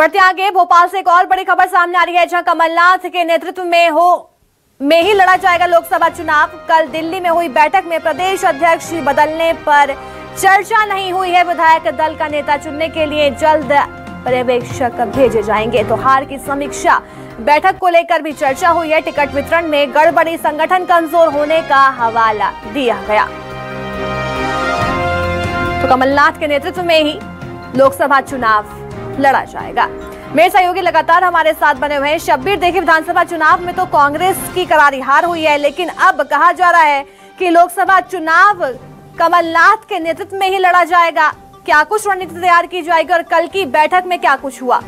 बढ़ते आगे, भोपाल से एक और बड़ी खबर सामने आ रही है, जहां कमलनाथ के नेतृत्व में ही लड़ा जाएगा लोकसभा चुनाव। कल दिल्ली में हुई बैठक में प्रदेश अध्यक्ष बदलने पर चर्चा नहीं हुई है। विधायक दल का नेता चुनने के लिए जल्द पर्यवेक्षक भेजे जाएंगे। तो हार की समीक्षा बैठक को लेकर भी चर्चा हुई है। टिकट वितरण में गड़बड़ी, संगठन कमजोर होने का हवाला दिया गया। तो कमलनाथ के नेतृत्व में ही लोकसभा चुनाव लड़ा जाएगा। मेरे सहयोगी लगातार हमारे साथ बने हुए हैं। शब्बीर, देखिए विधानसभा चुनाव में तो कांग्रेस की करारी हार हुई है, लेकिन अब कहा जा रहा है कि लोकसभा चुनाव कमलनाथ के नेतृत्व में ही लड़ा जाएगा। क्या कुछ रणनीति तैयार की जाएगी और कल की बैठक में क्या कुछ हुआ?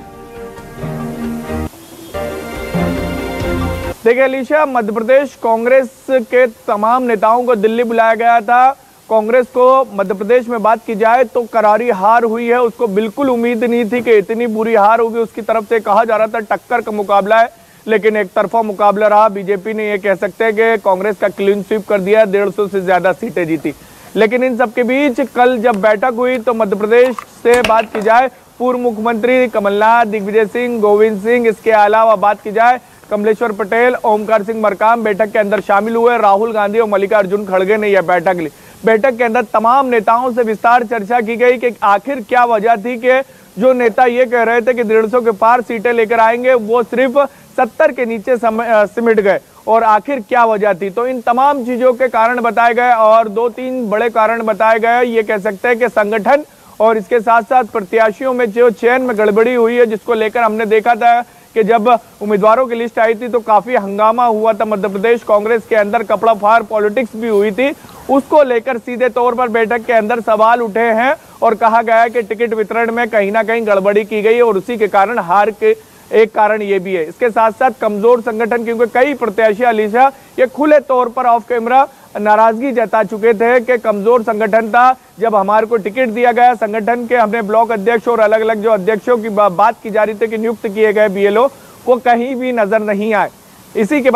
देखिए अलीशा, मध्य प्रदेश कांग्रेस के तमाम नेताओं को दिल्ली बुलाया गया था। कांग्रेस को मध्य प्रदेश में बात की जाए तो करारी हार हुई है। उसको बिल्कुल उम्मीद नहीं थी कि इतनी बुरी हार होगी। उसकी तरफ से कहा जा रहा था टक्कर का मुकाबला है, लेकिन एक तरफा मुकाबला रहा। बीजेपी ने ये कह सकते हैं कि कांग्रेस का क्लीन स्वीप कर दिया, 150 से ज्यादा सीटें जीती। लेकिन इन सबके बीच कल जब बैठक हुई तो मध्य प्रदेश से बात की जाए, पूर्व मुख्यमंत्री कमलनाथ, दिग्विजय सिंह, गोविंद सिंह, इसके अलावा बात की जाए कमलेश्वर पटेल, ओमकार सिंह मरकाम बैठक के अंदर शामिल हुए। राहुल गांधी और मल्लिकार्जुन खड़गे ने यह बैठक ली। बैठक के अंदर तमाम नेताओं से विस्तार चर्चा की गई कि आखिर क्या वजह थी कि जो नेता ये कह रहे थे कि 150 के पार सीटें लेकर आएंगे, वो सिर्फ 70 के नीचे सिमट गए, और आखिर क्या वजह थी। तो इन तमाम चीजों के कारण बताए गए और 2-3 बड़े कारण बताए गए। ये कह सकते हैं कि संगठन और इसके साथ साथ प्रत्याशियों में जो चयन में गड़बड़ी हुई है, जिसको लेकर हमने देखा था कि जब उम्मीदवारों की लिस्ट आई थी तो काफी हंगामा हुआ था मध्य प्रदेश कांग्रेस के अंदर, कपड़ा फाड़ पॉलिटिक्स भी हुई थी। उसको लेकर सीधे तौर पर बैठक के अंदर सवाल उठे हैं और कहा गया कि टिकट वितरण में कहीं ना कहीं गड़बड़ी की गई है और उसी के कारण हार के एक कारण ये भी है। इसके साथ साथ कमजोर संगठन, क्योंकि कई प्रत्याशी अलीशा ये खुले तौर पर ऑफ कैमरा नाराजगी जता चुके थे कि कमजोर संगठन था। जब हमारे को टिकट दिया गया संगठन के, हमने ब्लॉक अध्यक्ष और अलग अलग जो अध्यक्षों की बात की जा रही थी कि नियुक्त किए गए बीएलओ, वो कहीं भी नजर नहीं आए। इसी के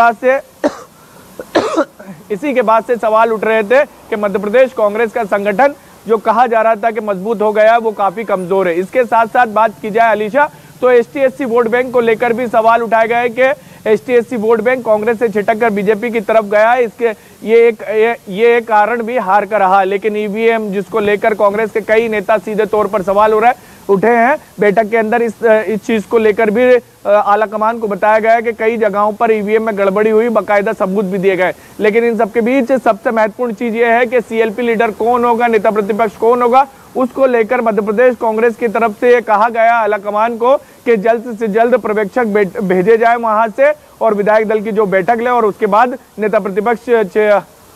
बाद से सवाल उठ रहे थे कि मध्य प्रदेश कांग्रेस का संगठन जो कहा जा रहा था कि मजबूत हो गया, वो काफी कमजोर है। इसके साथ साथ बात की जाए अलीशा तो एसटी-एससी वोट बैंक को लेकर भी सवाल उठाए गए कि एसटी-एससी वोट बैंक कांग्रेस से छिटक कर बीजेपी की तरफ गया है। इसके ये एक कारण भी हार का रहा। लेकिन ईवीएम जिसको लेकर कांग्रेस के कई नेता सीधे तौर पर सवाल उठे हैं, बैठक के अंदर इस चीज को लेकर भी आला कमान को बताया गया कि कई जगहों पर ईवीएम में गड़बड़ी हुई, बाकायदा सबूत भी दिए गए। लेकिन इन सबके बीच सबसे महत्वपूर्ण चीज ये है कि सीएलपी लीडर कौन होगा, नेता प्रतिपक्ष कौन होगा, उसको लेकर मध्य प्रदेश कांग्रेस की तरफ से कहा गया आला कमान को कि जल्द से जल्द पर्यवेक्षक भेजे जाए वहां से और विधायक दल की जो बैठक ले और उसके बाद नेता प्रतिपक्ष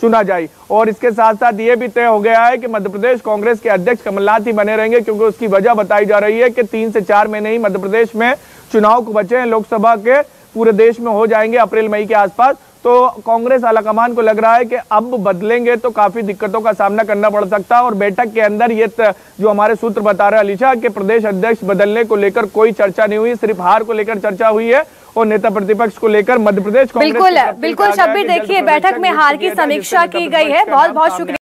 चुना जाए। और इसके साथ साथ ये भी तय हो गया है कि मध्य प्रदेश कांग्रेस के अध्यक्ष कमलनाथ ही बने रहेंगे, क्योंकि उसकी वजह बताई जा रही है कि 3 से 4 महीने ही मध्य प्रदेश में चुनाव को बचे हैं। लोकसभा के पूरे देश में हो जाएंगे अप्रैल मई के आसपास। तो कांग्रेस आलाकमान को लग रहा है कि अब बदलेंगे तो काफी दिक्कतों का सामना करना पड़ सकता है। और बैठक के अंदर ये जो हमारे सूत्र बता रहे हैं अलीशा कि प्रदेश अध्यक्ष बदलने को लेकर कोई चर्चा नहीं हुई, सिर्फ हार को लेकर चर्चा हुई है और नेता प्रतिपक्ष को लेकर मध्य प्रदेश कांग्रेस बिल्कुल शब्बीर, देखिए बैठक में हार की समीक्षा की गई है। बहुत बहुत शुक्रिया।